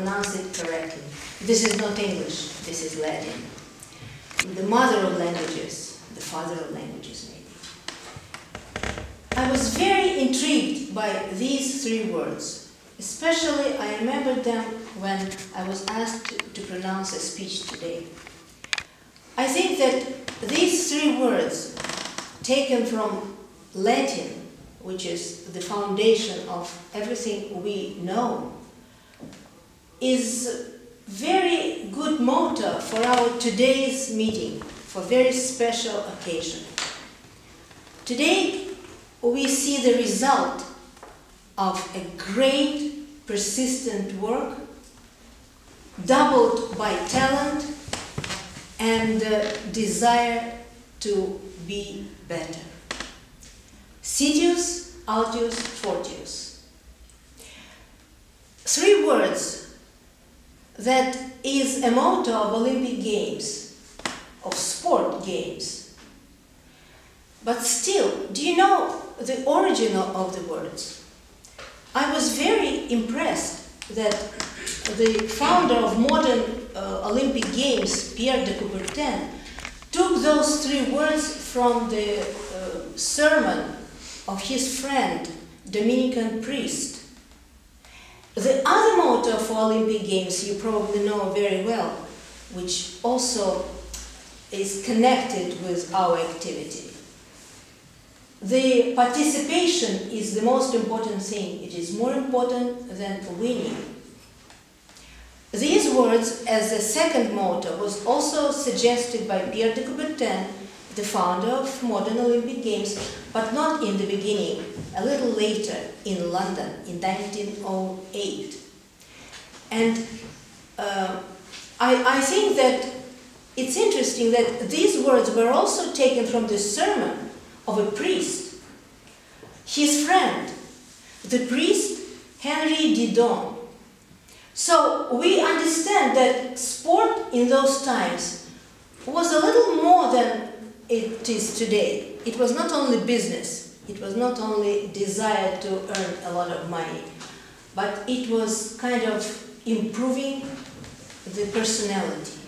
pronounce it correctly. This is not English, this is Latin. The mother of languages, the father of languages, maybe. I was very intrigued by these three words. Especially, I remembered them when I was asked to pronounce a speech today. I think that these three words, taken from Latin, which is the foundation of everything we know, is very good motto for our today's meeting, for a very special occasion. Today, we see the result of a great, persistent work, doubled by talent and desire to be better. Citius, Altius, Fortius. Three words that is a motto of Olympic Games, of sport games. But still, do you know the origin of the words? I was very impressed that the founder of modern Olympic Games, Pierre de Coubertin, took those three words from the sermon of his friend, Dominican priest. The other motto for Olympic Games you probably know very well, which also is connected with our activity. The participation is the most important thing. It is more important than winning. These words, as a second motto, was also suggested by Pierre de Coubertin, the founder of modern Olympic Games, but not in the beginning, a little later in London in 1908. And I think that it's interesting that these words were also taken from the sermon of a priest, his friend, the priest Henri Didon. So we understand that sport in those times was a little more than it is today. It was not only business, it was not only desire to earn a lot of money, but it was kind of improving the personality.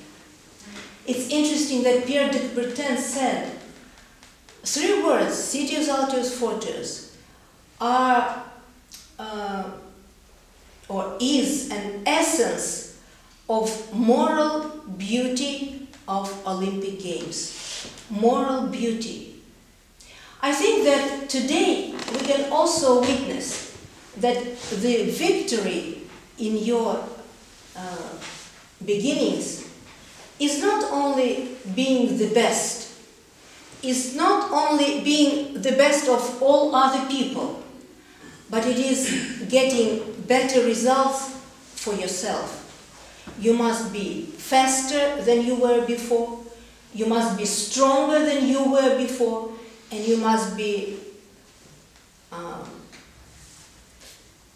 It's interesting that Pierre de Coubertin said, three words, Citius, Altius, Fortius, are or is an essence of moral beauty of Olympic Games. Moral beauty. I think that today we can also witness that the victory in your beginnings is not only being the best, is not only being the best of all other people, but it is getting better results for yourself. You must be faster than you were before, you must be stronger than you were before, and you must be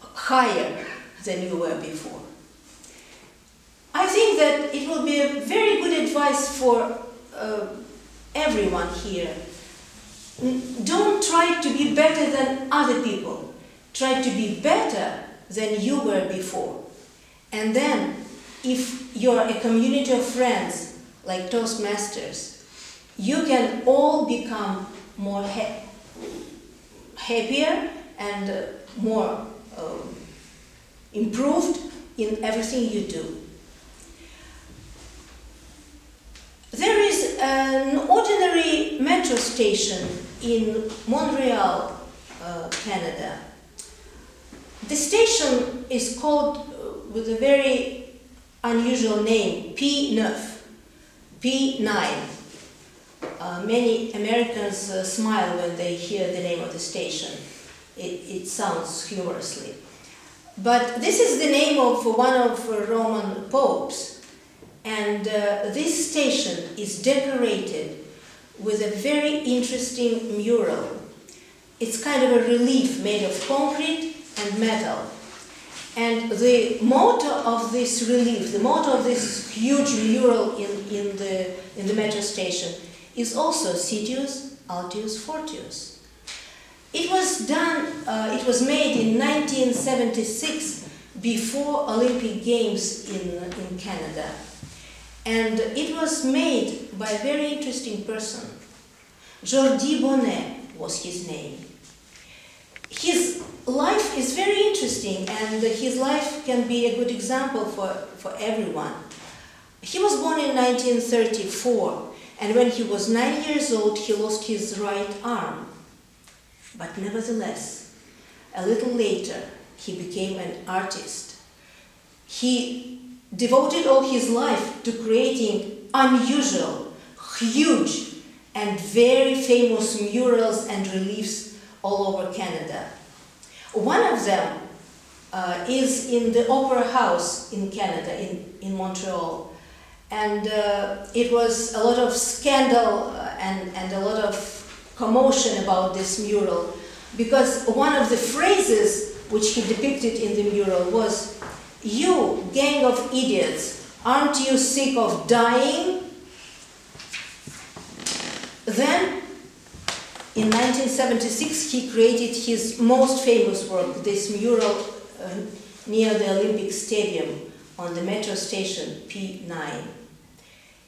higher than you were before. I think that it will be a very good advice for everyone here. Don't try to be better than other people. Try to be better than you were before. And then, if you're a community of friends, like Toastmasters, you can all become more happier and more improved in everything you do. There is an ordinary metro station in Montreal, Canada. The station is called with a very unusual name, P9. P9. Many Americans smile when they hear the name of the station. It sounds humorously. But this is the name of one of Roman popes. And this station is decorated with a very interesting mural. It's kind of a relief made of concrete and metal. And the motto of this relief, the motto of this huge mural in the metro station is also Citius, Altius, Fortius. It was done, it was made in 1976 before Olympic Games in Canada. And it was made by a very interesting person. Jordi Bonnet was his name. His life is very interesting, and his life can be a good example for everyone. He was born in 1934, and when he was 9 years old, he lost his right arm. But nevertheless, a little later, he became an artist. He devoted all his life to creating unusual, huge, and very famous murals and reliefs all over Canada. One of them is in the Opera House in Canada, in Montreal. And it was a lot of scandal and a lot of commotion about this mural, because one of the phrases which he depicted in the mural was, "You, gang of idiots, aren't you sick of dying?" Then, in 1976, he created his most famous work, this mural near the Olympic Stadium on the metro station P9.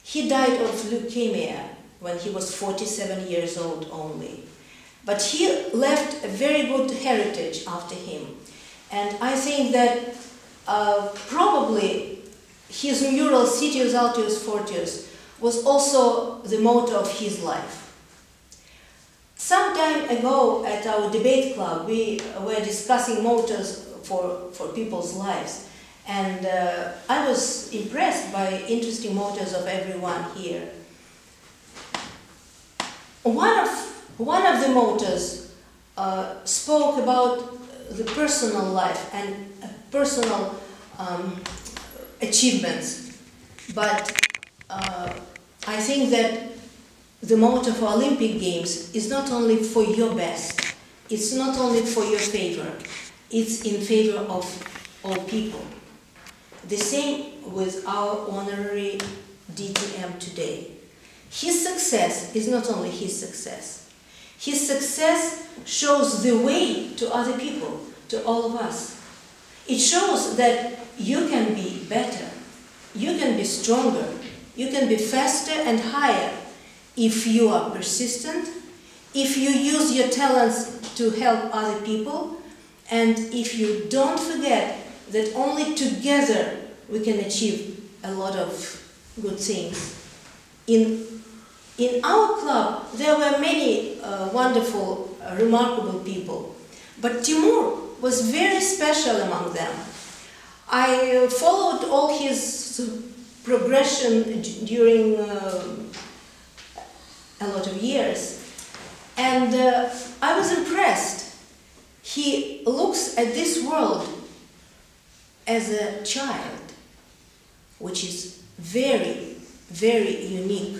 He died of leukemia when he was 47 years old only. But he left a very good heritage after him. And I think that probably his mural, Citius Altius Fortius, was also the motto of his life. Some time ago at our debate club, we were discussing mottos for people's lives. And I was impressed by interesting mottos of everyone here. One of the mottos spoke about the personal life and personal achievements. But I think that the motto for Olympic Games is not only for your best, it's not only for your favor, it's in favor of all people. The same with our honorary DTM today. His success is not only his success. His success shows the way to other people, to all of us. It shows that you can be better, you can be stronger, you can be faster and higher if you are persistent, if you use your talents to help other people, and if you don't forget that only together we can achieve a lot of good things. In our club, there were many wonderful, remarkable people, but Timur was very special among them. I followed all his progression during a lot of years, and I was impressed. He looks at this world as a child, which is very, very unique.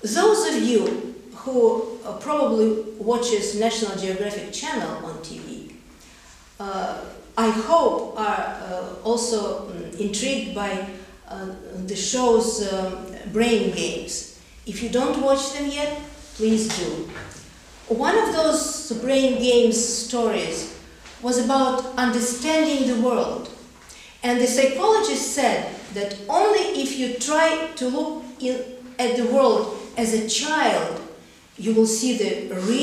Those of you who probably watches National Geographic Channel on TV, I hope are also intrigued by the show's Brain Games. If you don't watch them yet, please do. One of those Brain Games stories was about understanding the world. And the psychologist said that only if you try to look at the world as a child, you will see the real